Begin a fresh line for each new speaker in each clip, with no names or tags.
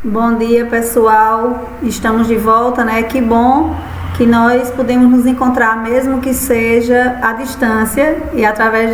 Bom dia, pessoal. Estamos de volta, né? Que bom que nós podemos nos encontrar, mesmo que seja à distância e através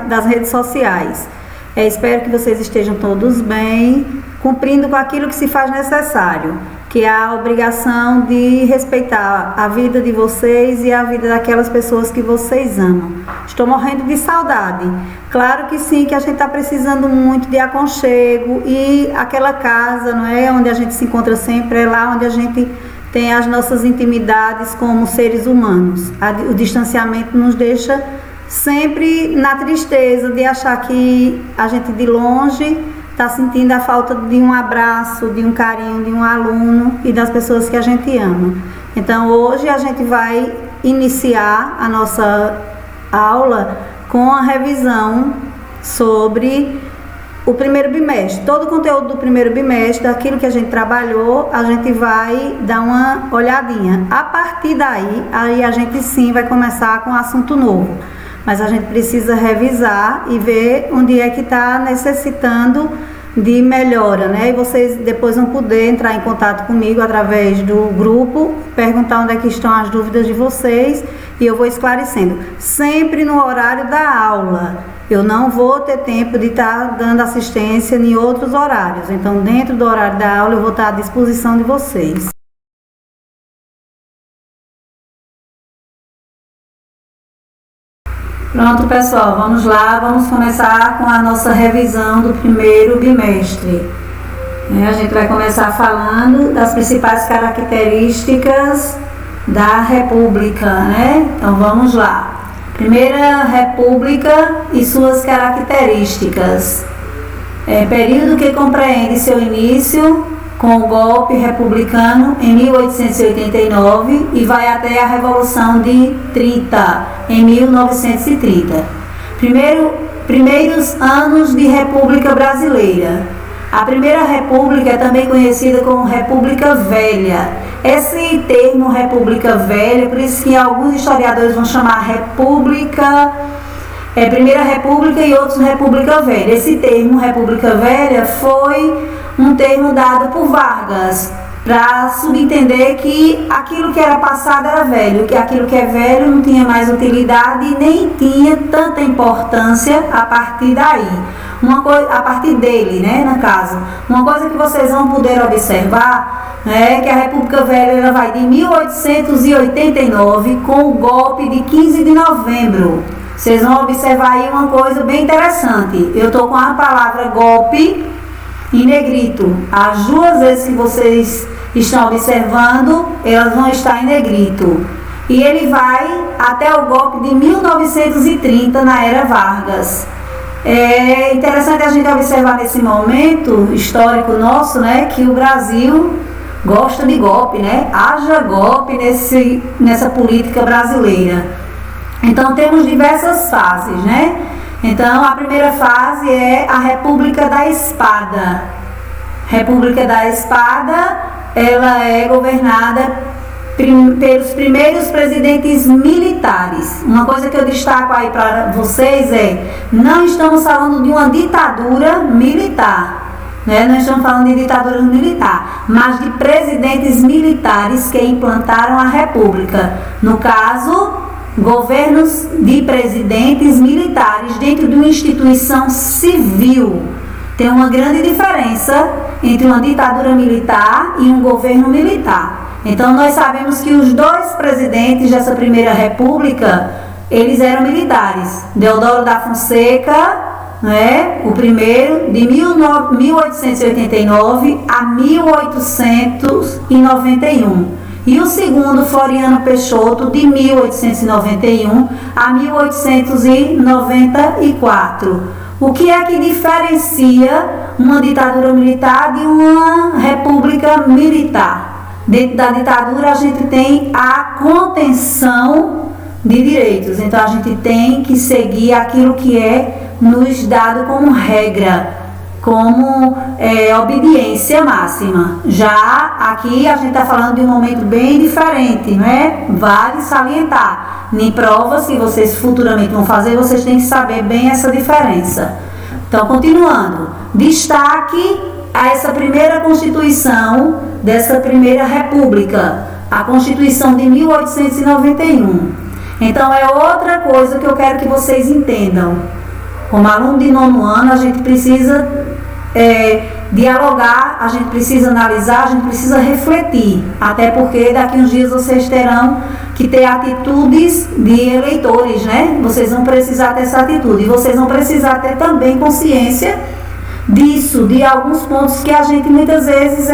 das redes sociais. Espero que vocês estejam todos bem, cumprindo com aquilo que se faz necessário, que é a obrigação de respeitar a vida de vocês e a vida daquelas pessoas que vocês amam. Estou morrendo de saudade. Claro que sim, que a gente está precisando muito de aconchego, e aquela casa, não é, onde a gente se encontra sempre, é lá onde a gente tem as nossas intimidades como seres humanos. O distanciamento nos deixa sempre na tristeza de achar que a gente de longe está sentindo a falta de um abraço, de um carinho, de um aluno e das pessoas que a gente ama. Então hoje a gente vai iniciar a nossa aula com a revisão sobre o primeiro bimestre. Todo o conteúdo do primeiro bimestre, daquilo que a gente trabalhou, a gente vai dar uma olhadinha. A partir daí, aí a gente sim vai começar com um assunto novo. Mas a gente precisa revisar e ver onde é que está necessitando de melhora, né? E vocês depois vão poder entrar em contato comigo através do grupo, perguntar onde é que estão as dúvidas de vocês e eu vou esclarecendo. Sempre no horário da aula. Eu não vou ter tempo de estar dando assistência em outros horários. Então, dentro do horário da aula, eu vou estar à disposição de vocês. Pronto, pessoal, vamos lá, vamos começar com a nossa revisão do primeiro bimestre. A gente vai começar falando das principais características da República, né? Então vamos lá. Primeira República e suas características. Período que compreende seu início com o golpe republicano em 1889 e vai até a Revolução de 30, em 1930. Primeiros anos de República Brasileira. A Primeira República é também conhecida como República Velha. Esse termo República Velha, por isso que alguns historiadores vão chamar República, Primeira República e outros República Velha. Esse termo República Velha foi um termo dado por Vargas para subentender que aquilo que era passado era velho, que aquilo que é velho não tinha mais utilidade e nem tinha tanta importância a partir daí. A partir dele, né, no caso. Uma coisa que vocês vão poder observar é que a República Velha ela vai de 1889 com o golpe de 15 de novembro. Vocês vão observar aí uma coisa bem interessante. Eu estou com a palavra golpe em negrito. As duas vezes que vocês estão observando, elas vão estar em negrito. E ele vai até o golpe de 1930 na era Vargas. É interessante a gente observar nesse momento histórico nosso, né, que o Brasil gosta de golpe, né? Haja golpe nessa política brasileira. Então temos diversas fases, né? Então a primeira fase é a República da Espada. República da Espada, ela é governada pelos primeiros presidentes militares. Uma coisa que eu destaco aí para vocês não estamos falando de uma ditadura militar, né? Não estamos falando de ditadura militar, mas de presidentes militares que implantaram a República. No caso, governos de presidentes militares dentro de uma instituição civil. Tem uma grande diferença entre uma ditadura militar e um governo militar. Então nós sabemos que os dois presidentes dessa primeira república, eles eram militares. Deodoro da Fonseca, né, o primeiro, de 1889 a 1891. E o segundo, Floriano Peixoto, de 1891 a 1894. O que é que diferencia uma ditadura militar de uma república militar? Dentro da ditadura a gente tem a contenção de direitos. Então a gente tem que seguir aquilo que é nos dado como regra, como obediência máxima. Já aqui a gente está falando de um momento bem diferente, né? Vale salientar. Em provas que vocês futuramente vão fazer, vocês têm que saber bem essa diferença. Então, continuando. Destaque a essa primeira Constituição dessa primeira República, a Constituição de 1891. Então é outra coisa que eu quero que vocês entendam. Como aluno de 9º ano, a gente precisa dialogar, a gente precisa analisar, a gente precisa refletir, até porque daqui uns dias vocês terão que ter atitudes de eleitores, né? Vocês vão precisar ter essa atitude, e vocês vão precisar ter também consciência disso, de alguns pontos que a gente muitas vezes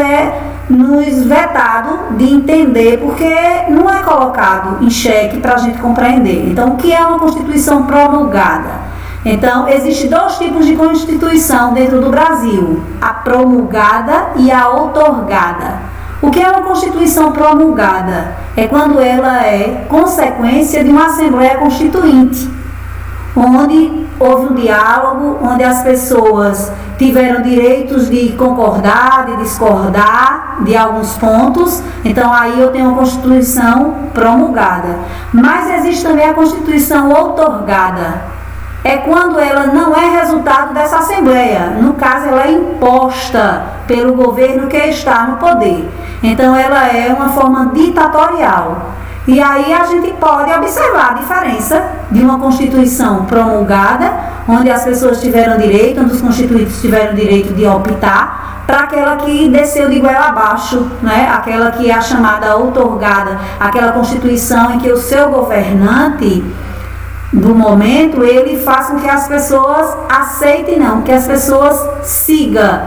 nos vetado de entender, porque não é colocado em xeque para a gente compreender. Então, o que é uma Constituição promulgada? Então, existem 2 tipos de Constituição dentro do Brasil: a promulgada e a outorgada. O que é uma Constituição promulgada? É quando ela é consequência de uma Assembleia Constituinte, onde houve um diálogo, onde as pessoas tiveram direitos de concordar, de discordar de alguns pontos. Então aí eu tenho uma Constituição promulgada. Mas existe também a Constituição outorgada. É quando ela não é resultado dessa Assembleia. No caso, ela é imposta pelo governo que está no poder. Então ela é uma forma ditatorial. E aí a gente pode observar a diferença de uma Constituição promulgada, onde as pessoas tiveram direito, onde os constituintes tiveram direito de optar, para aquela que desceu de goela abaixo, né? Aquela que é a chamada outorgada, aquela Constituição em que o seu governante do momento, ele faz com que as pessoas aceitem, não, que as pessoas sigam.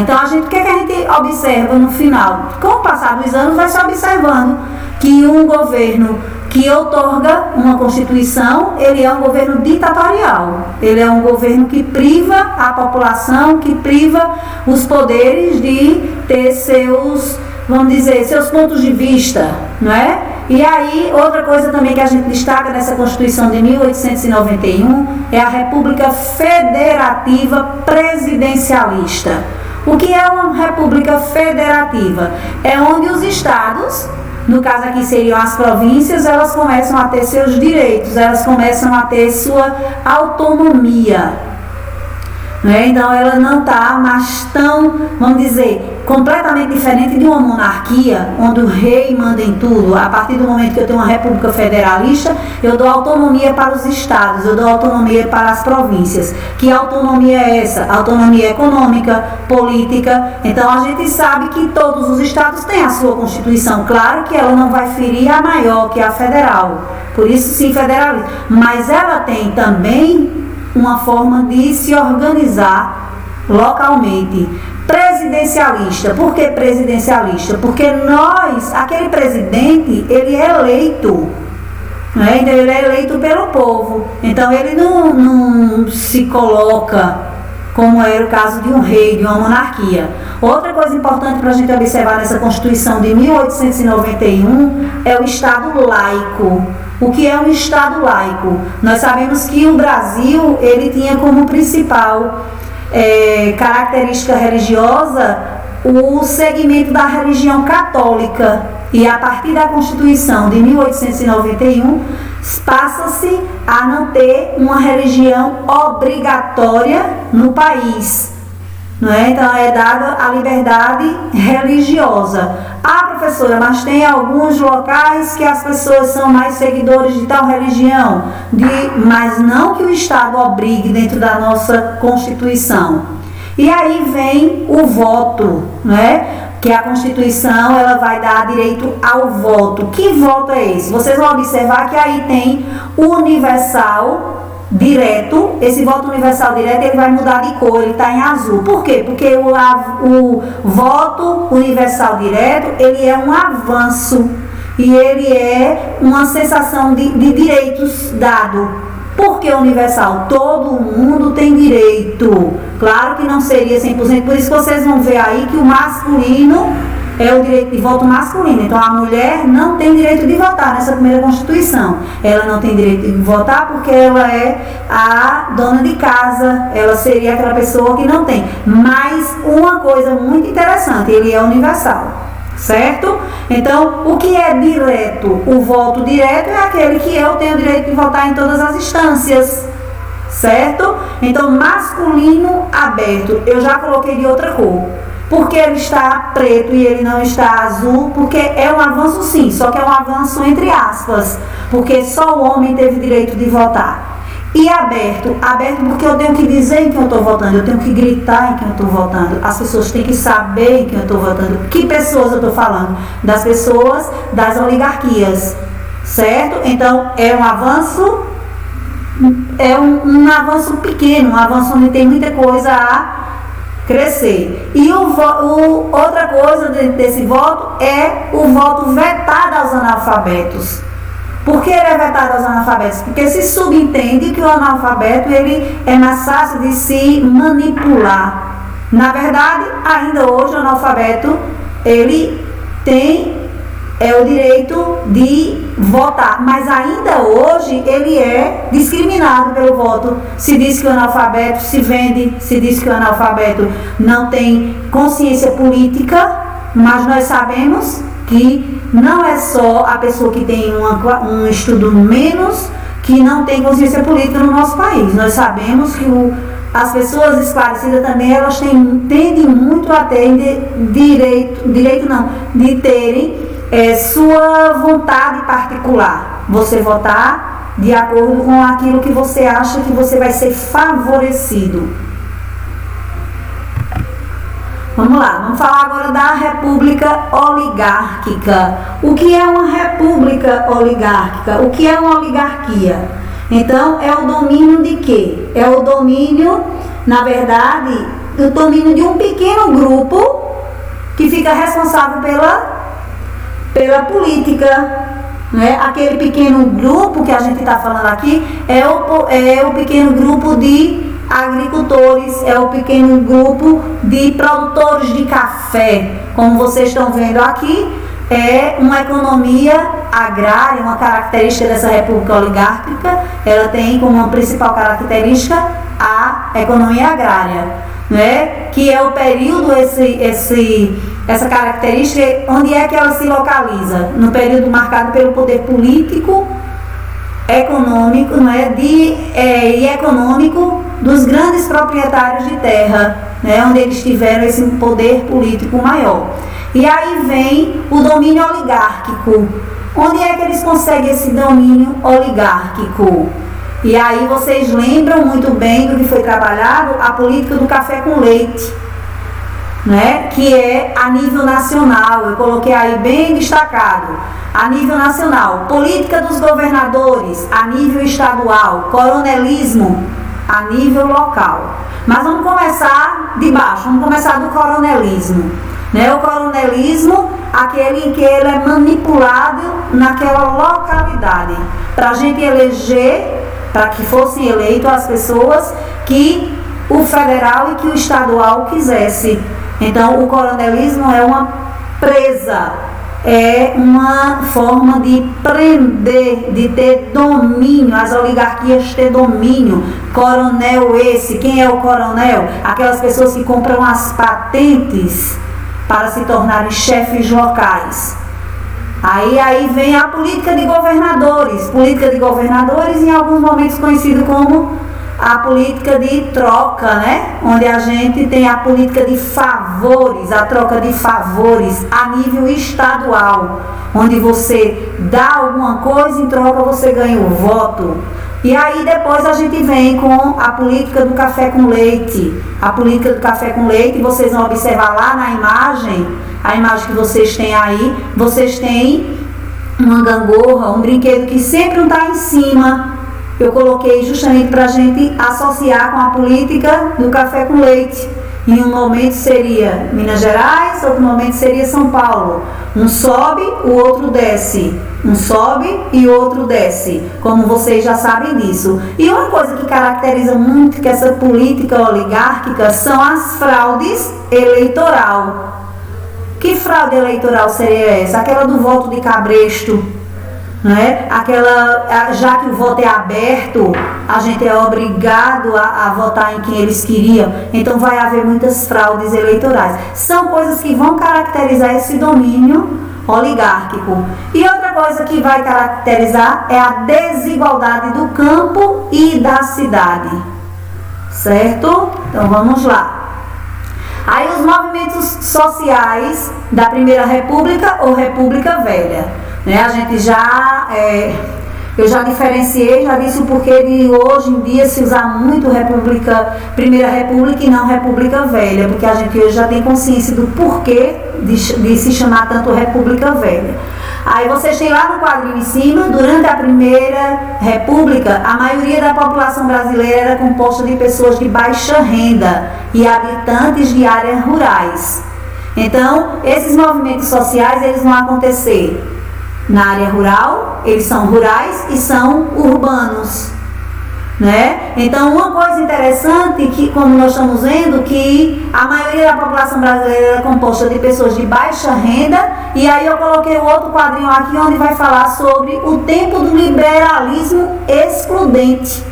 Então, o que a gente observa no final? Com o passar dos anos, vai se observando que um governo que outorga uma Constituição, ele é um governo ditatorial. Ele é um governo que priva a população, que priva os poderes de ter seus, vamos dizer, seus pontos de vista, não é? E aí, outra coisa também que a gente destaca nessa Constituição de 1891 é a República Federativa Presidencialista. O que é uma República Federativa? É onde os estados, no caso aqui seriam as províncias, elas começam a ter seus direitos, elas começam a ter sua autonomia. Então ela não está mais tão, vamos dizer, completamente diferente de uma monarquia, onde o rei manda em tudo. A partir do momento que eu tenho uma república federalista, eu dou autonomia para os estados, eu dou autonomia para as províncias. Que autonomia é essa? Autonomia econômica, política. Então a gente sabe que todos os estados têm a sua Constituição. Claro que ela não vai ferir a maior, que é a federal. Por isso sim, federalista. Mas ela tem também uma forma de se organizar localmente. Presidencialista. Por que presidencialista? Porque aquele presidente, ele é eleito, né? Então, ele é eleito pelo povo. Então ele não se coloca como era o caso de um rei, de uma monarquia. Outra coisa importante para a gente observar nessa Constituição de 1891 é o Estado laico. O que é um Estado laico? Nós sabemos que o Brasil, ele tinha como principal característica religiosa o segmento da religião católica. E a partir da Constituição de 1891, passa-se a não ter uma religião obrigatória no país. Não é? Então é dada a liberdade religiosa. Professora, mas tem alguns locais que as pessoas são mais seguidores de tal religião, mas não que o Estado obrigue dentro da nossa Constituição. E aí vem o voto, né? Que a Constituição ela vai dar direito ao voto. Que voto é esse? Vocês vão observar que aí tem o universal direto. Esse voto universal direto ele vai mudar de cor, ele está em azul. Por quê? Porque o voto universal direto ele é um avanço e ele é uma sensação de direitos dado. Por que universal? Todo mundo tem direito. Claro que não seria 100%, por isso que vocês vão ver aí que o masculino é o direito de voto masculino. Então a mulher não tem direito de votar nessa primeira Constituição. Ela não tem direito de votar porque ela é a dona de casa, ela seria aquela pessoa que não tem. Mas uma coisa muito interessante, ele é universal, certo? Então o que é direto? O voto direto é aquele que eu tenho direito de votar em todas as instâncias, certo? Então masculino aberto, eu já coloquei de outra cor. porque ele está preto e ele não está azul, porque é um avanço sim, só que é um avanço entre aspas, porque só o homem teve direito de votar. E aberto porque eu tenho que dizer em quem eu estou votando, eu tenho que gritar em quem eu estou votando, as pessoas têm que saber em quem eu estou votando. Que pessoas eu estou falando? Das pessoas das oligarquias, certo? Então é um avanço, um avanço pequeno, um avanço onde tem muita coisa a crescer. E outra coisa desse voto é o voto vetado aos analfabetos. Por que ele é vetado aos analfabetos? Porque se subentende que o analfabeto ele é mais fácil de se manipular. Na verdade, ainda hoje o analfabeto ele tem o direito de votar, mas ainda hoje ele é discriminado pelo voto. Se diz que o analfabeto se vende, se diz que o analfabeto não tem consciência política, mas nós sabemos que não é só a pessoa que tem um estudo menos que não tem consciência política no nosso país. Nós sabemos que as pessoas esclarecidas também, elas tendem muito a ter de terem sua vontade particular. Você votar de acordo com aquilo que você acha que você vai ser favorecido. Vamos lá, vamos falar agora da república oligárquica. O que é uma república oligárquica? O que é uma oligarquia? Então, é o domínio de quê? É o domínio, na verdade, o domínio de um pequeno grupo que fica responsável pela política. Né? Aquele pequeno grupo que a gente está falando aqui é o pequeno grupo de agricultores, é o pequeno grupo de produtores de café. Como vocês estão vendo aqui, é uma economia agrária, uma característica dessa república oligárquica. Ela tem como uma principal característica a economia agrária, né? Que é o período, essa característica, onde é que ela se localiza? No período marcado pelo poder político, econômico, né? E econômico dos grandes proprietários de terra, né? Onde eles tiveram esse poder político maior. E aí vem o domínio oligárquico. Onde é que eles conseguem esse domínio oligárquico? E aí vocês lembram muito bem do que foi trabalhado, a política do café com leite, né? Que é a nível nacional. Eu coloquei aí bem destacado. A nível nacional, política dos governadores a nível estadual, coronelismo a nível local. Mas vamos começar de baixo, vamos começar do coronelismo. Né? O coronelismo, aquele em que ele é manipulado naquela localidade, para a gente eleger, para que fossem eleitos as pessoas que o federal e que o estadual quisesse. Então, o coronelismo é uma presa, é uma forma de prender, de ter domínio, as oligarquias ter domínio. Coronel esse, quem é o coronel? Aquelas pessoas que compram as patentes para se tornarem chefes locais. Aí vem a política de governadores em alguns momentos conhecido como a política de troca, né? Onde a gente tem a política de favores, a troca de favores a nível estadual, onde você dá alguma coisa, em troca você ganha o voto. E aí depois a gente vem com a política do café com leite. A política do café com leite, vocês vão observar lá na imagem, a imagem que vocês têm aí, vocês têm uma gangorra, um brinquedo que sempre não está em cima. Eu coloquei justamente para a gente associar com a política do café com leite. Em um momento seria Minas Gerais, outro momento seria São Paulo. Um sobe, o outro desce. Um sobe e o outro desce. Como vocês já sabem disso. E uma coisa que caracteriza muito que essa política oligárquica são as fraudes eleitoral. Que fraude eleitoral seria essa? Aquela do voto de cabresto. Né? Já que o voto é aberto, a gente é obrigado a votar em quem eles queriam, então vai haver muitas fraudes eleitorais. São coisas que vão caracterizar esse domínio oligárquico. E outra coisa que vai caracterizar é a desigualdade do campo e da cidade. Certo? Então vamos lá. Aí os movimentos sociais da Primeira República ou República Velha, né? A gente eu já diferenciei, já disse o porquê de hoje em dia se usar muito Primeira República e não República Velha, porque a gente hoje já tem consciência do porquê de se chamar tanto República Velha. Aí vocês têm lá no quadrinho em cima, durante a Primeira República, a maioria da população brasileira era composta de pessoas de baixa renda e habitantes de áreas rurais. Então, esses movimentos sociais, eles vão acontecer na área rural, eles são rurais e são urbanos, né? Então, uma coisa interessante, que como nós estamos vendo, que a maioria da população brasileira é composta de pessoas de baixa renda, e aí eu coloquei o outro quadrinho aqui onde vai falar sobre o tempo do liberalismo excludente.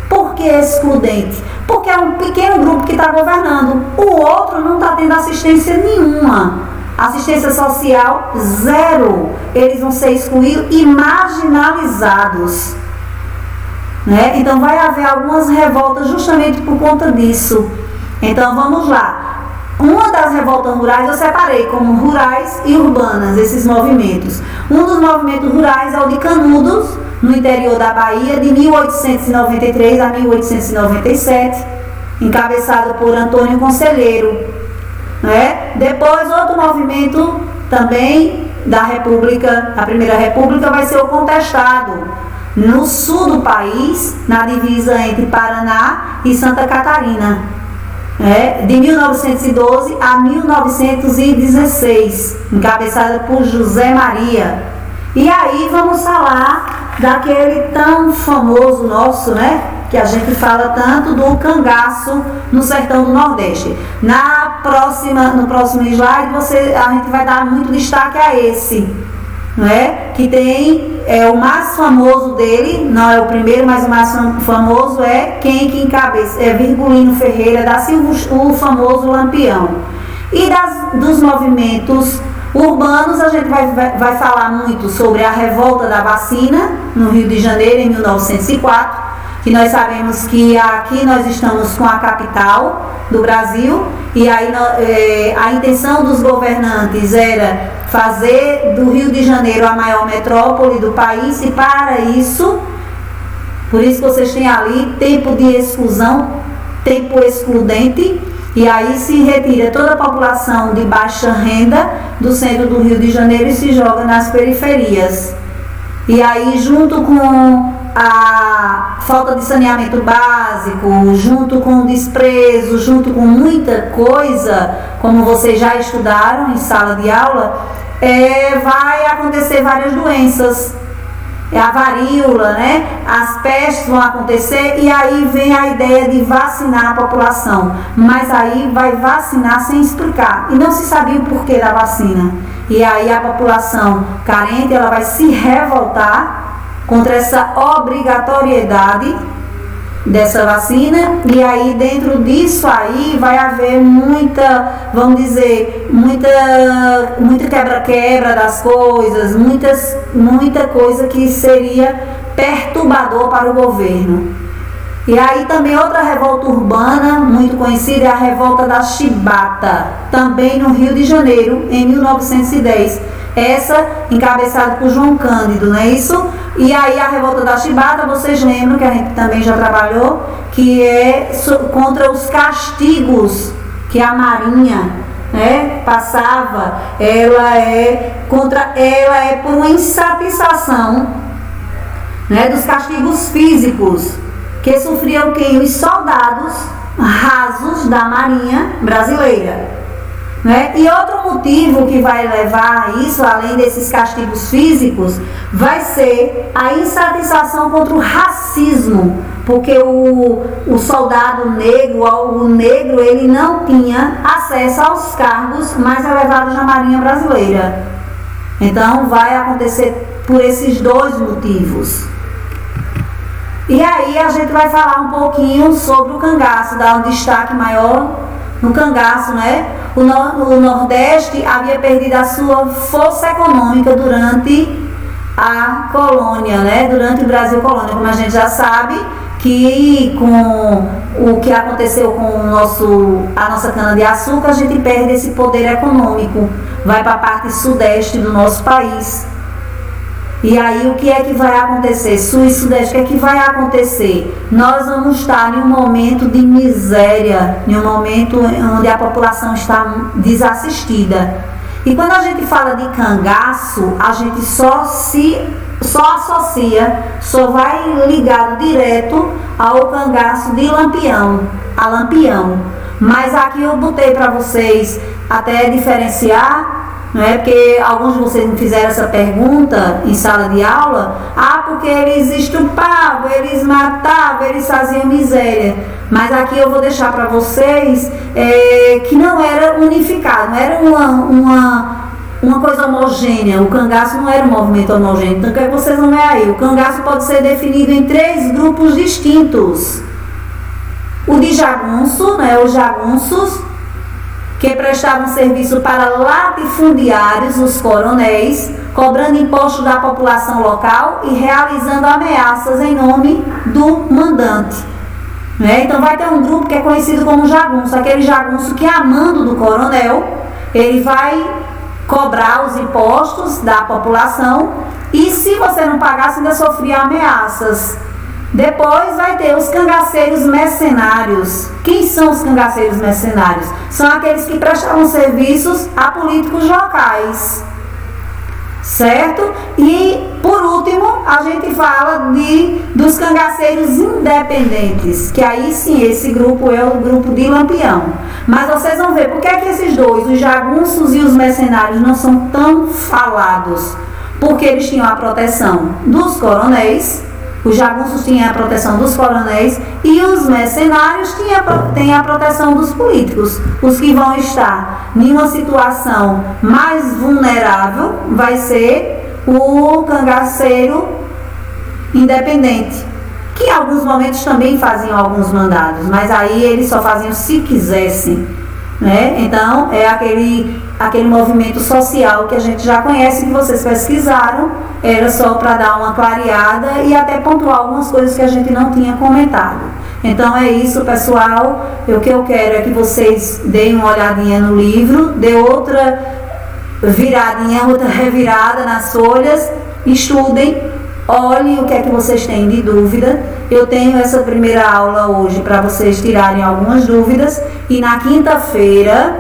Por que excludente? Porque é um pequeno grupo que está governando, o outro não está tendo assistência nenhuma. Assistência social, zero. Eles vão ser excluídos e marginalizados, né? Então vai haver algumas revoltas justamente por conta disso. Então vamos lá. Uma das revoltas rurais eu separei como rurais e urbanas, esses movimentos. Um dos movimentos rurais é o de Canudos, no interior da Bahia, de 1893 a 1897, encabeçado por Antônio Conselheiro. Né? Depois outro movimento também da República, a Primeira República, vai ser o contestado no sul do país, na divisa entre Paraná e Santa Catarina, né? De 1912 a 1916, encabeçada por José Maria. E aí vamos falar daquele tão famoso nosso, né? Que a gente fala tanto do cangaço no sertão do Nordeste. No próximo slide, a gente vai dar muito destaque a esse, né? Que tem o mais famoso dele, não é o primeiro, mas o mais famoso é quem que encabeça, é Virgulino Ferreira da Silva, o famoso Lampião. E dos movimentos urbanos, a gente vai falar muito sobre a revolta da vacina no Rio de Janeiro, em 1904, que nós sabemos que aqui nós estamos com a capital do Brasil, e aí a intenção dos governantes era fazer do Rio de Janeiro a maior metrópole do país, e para isso, por isso que vocês têm ali tempo de exclusão, tempo excludente, e aí se retira toda a população de baixa renda do centro do Rio de Janeiro e se joga nas periferias. E aí, junto com a falta de saneamento básico, junto com o desprezo, junto com muita coisa, como vocês já estudaram em sala de aula, vai acontecer várias doenças. A varíola, né? As pestes vão acontecer, e aí vem a ideia de vacinar a população. Mas aí vai vacinar sem explicar. E não se sabia o porquê da vacina. E aí a população carente, ela vai se revoltar contra essa obrigatoriedade dessa vacina, e aí dentro disso aí vai haver muita, vamos dizer, muita quebra-quebra das coisas, muita coisa que seria perturbador para o governo. E aí também outra revolta urbana muito conhecida é a revolta da Chibata, também no Rio de Janeiro, em 1910. Essa encabeçada por João Cândido, não é isso? E aí a revolta da Chibata, vocês lembram que a gente também já trabalhou, que é contra os castigos que a Marinha, né, passava. Ela é por uma insatisfação, né, dos castigos físicos que sofriam os soldados rasos da Marinha brasileira. Né? E outro motivo que vai levar a isso, além desses castigos físicos, vai ser a insatisfação contra o racismo, porque o soldado negro, o negro, ele não tinha acesso aos cargos mais elevados da Marinha Brasileira. Então vai acontecer por esses dois motivos. E aí a gente vai falar um pouquinho sobre o cangaço, dar um destaque maior no cangaço, né? O Nordeste havia perdido a sua força econômica durante a colônia, né? Durante o Brasil colônia, como a gente já sabe, que que com o que aconteceu com a nossa cana-de-açúcar, a gente perde esse poder econômico, vai para a parte sudeste do nosso país. E aí o que é que vai acontecer? Sul e sudeste, o que é que vai acontecer? Nós vamos estar em um momento de miséria, em um momento onde a população está desassistida. E quando a gente fala de cangaço, a gente só associa, só vai ligado direto ao cangaço de Lampião, a Lampião. Mas aqui eu botei para vocês até diferenciar, não é? Porque alguns de vocês me fizeram essa pergunta em sala de aula, porque eles estupravam, eles matavam, eles faziam miséria. Mas aqui eu vou deixar para vocês que não era unificado, não era uma coisa homogênea. O cangaço não era um movimento homogêneo. Então, o que é que vocês vão ver aí? O cangaço pode ser definido em 3 grupos distintos. O de jagunço, né, os jagunços, que prestavam serviço para latifundiários, os coronéis, cobrando impostos da população local e realizando ameaças em nome do mandante. Né? Então vai ter um grupo que é conhecido como jagunço, aquele jagunço que, a mando do coronel, ele vai cobrar os impostos da população e, se você não pagasse, ainda sofria ameaças. Depois vai ter os cangaceiros mercenários. Quem são os cangaceiros mercenários? São aqueles que prestavam serviços a políticos locais, certo? E, por último, a gente fala dos cangaceiros independentes, que aí sim, esse grupo é o grupo de Lampião. Mas vocês vão ver, por que é que esses dois, os jagunços e os mercenários, não são tão falados? Porque eles tinham a proteção dos coronéis. Os jagunços tinham a proteção dos coronéis e os mercenários têm a proteção dos políticos. Os que vão estar em uma situação mais vulnerável vai ser o cangaceiro independente, que em alguns momentos também faziam alguns mandados, mas aí eles só faziam se quisessem. Né? Então, é aquele movimento social que a gente já conhece, que vocês pesquisaram, era só para dar uma clareada e até pontuar algumas coisas que a gente não tinha comentado. Então é isso, pessoal. O que eu quero é que vocês deem uma olhadinha no livro, dê outra viradinha, outra revirada nas folhas, estudem, olhem o que é que vocês têm de dúvida. Eu tenho essa primeira aula hoje para vocês tirarem algumas dúvidas e na quinta-feira,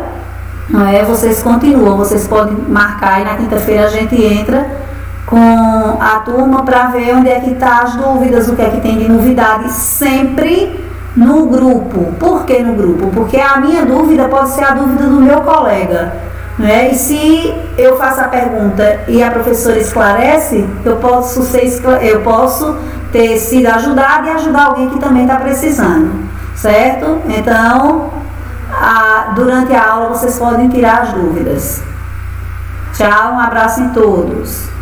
vocês continuam, vocês podem marcar e na quinta-feira a gente entra com a turma para ver onde é que está as dúvidas, o que é que tem de novidade, sempre no grupo. Por que no grupo? Porque a minha dúvida pode ser a dúvida do meu colega. Né? E se eu faço a pergunta e a professora esclarece, eu posso ter sido ajudada e ajudar alguém que também está precisando, certo? Então, durante a aula vocês podem tirar as dúvidas. Tchau, um abraço em todos.